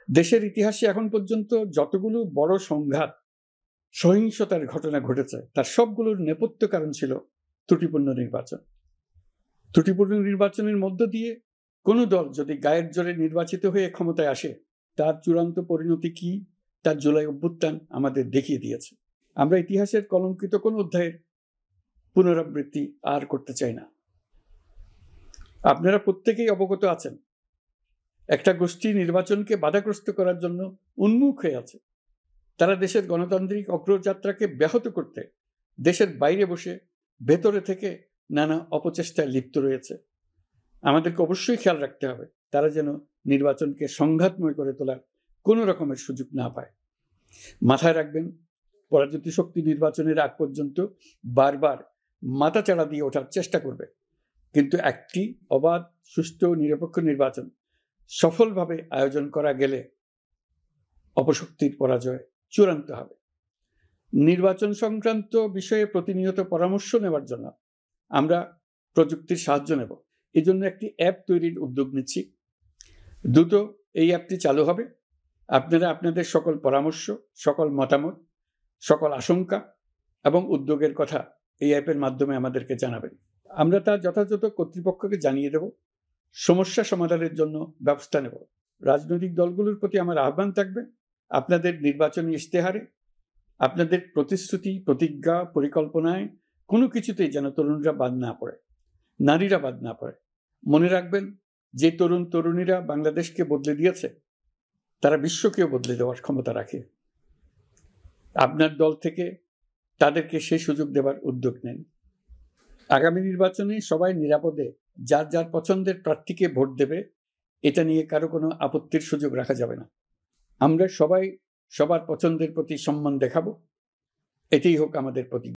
দেশের ইতিহাসে এখন পর্যন্ত যতগুলো বড় সংঘাত, সহিংসতার ঘটনা ঘটেছে তার সবগুলোর নেপথ্য কারণ ছিল ত্রুটিপূর্ণ নির্বাচন। ত্রুটিপূর্ণ নির্বাচনের মধ্য দিয়ে কোনো দল যদি গায়ের জোরে নির্বাচিত হয়ে ক্ষমতায় আসে, তার চূড়ান্ত পরিণতি কি তার জুলাই অভ্যুত্থান আমাদের দেখিয়ে দিয়েছে। আমরা ইতিহাসের কলঙ্কিত কোন অধ্যায়ের পুনরাবৃত্তি আর করতে চাই না। আপনারা প্রত্যেকেই অবগত আছেন, একটা গোষ্ঠী নির্বাচনকে বাধাগ্রস্ত করার জন্য উন্মুখ হয়ে আছে। তারা দেশের গণতান্ত্রিক অগ্রযাত্রাকে ব্যাহত করতে দেশের বাইরে বসে ভেতরে থেকে নানা অপচেষ্টায় লিপ্ত রয়েছে। আমাদেরকে অবশ্যই খেয়াল রাখতে হবে তারা যেন নির্বাচনকে সংঘাতময় করে তোলার কোনো রকমের সুযোগ না পায়। মাথায় রাখবেন, পরাজিত শক্তি নির্বাচনের আগ পর্যন্ত বারবার মাথাচাড়া দিয়ে ওঠার চেষ্টা করবে, কিন্তু একটি অবাধ, সুষ্ঠু, নিরপেক্ষ নির্বাচন সফলভাবে আয়োজন করা গেলে অপশক্তির পরাজয় চূড়ান্ত হবে। নির্বাচন সংক্রান্ত বিষয়ে প্রতিনিয়ত পরামর্শ নেওয়ার জন্য আমরা প্রযুক্তির সাহায্য নেব। এই জন্য একটি অ্যাপ তৈরির উদ্যোগ নিচ্ছি। দ্রুত এই অ্যাপটি চালু হবে। আপনারা আপনাদের সকল পরামর্শ, সকল মতামত, সকল আশঙ্কা এবং উদ্যোগের কথা এই অ্যাপের মাধ্যমে আমাদেরকে জানাবেন। আমরা তা যথাযথ কর্তৃপক্ষকে জানিয়ে দেব, সমস্যা সমাধানের জন্য ব্যবস্থা নেব। রাজনৈতিক দলগুলোর প্রতি আমার আহ্বান থাকবে, আপনাদের নির্বাচনী ইশতেহারে, আপনাদের প্রতিশ্রুতি, প্রতিজ্ঞা, পরিকল্পনায় কোনো কিছুতেই যেন তরুণরা বাদ না পড়ে, নারীরা বাদ না পড়ে। মনে রাখবেন, যে তরুণ তরুণীরা বাংলাদেশকে বদলে দিয়েছে তারা বিশ্বকেও বদলে দেওয়ার ক্ষমতা রাখে। আপনার দল থেকে তাদেরকে সেই সুযোগ দেওয়ার উদ্যোগ নেন। আগামী নির্বাচনে সবাই নিরাপদে যার যার পছন্দের প্রার্থীকে ভোট দেবে, এটা নিয়ে কারো কোনো আপত্তির সুযোগ রাখা যাবে না। আমরা সবাই সবার পছন্দের প্রতি সম্মান দেখাবো, এটাই হোক আমাদের প্রতিজ্ঞা।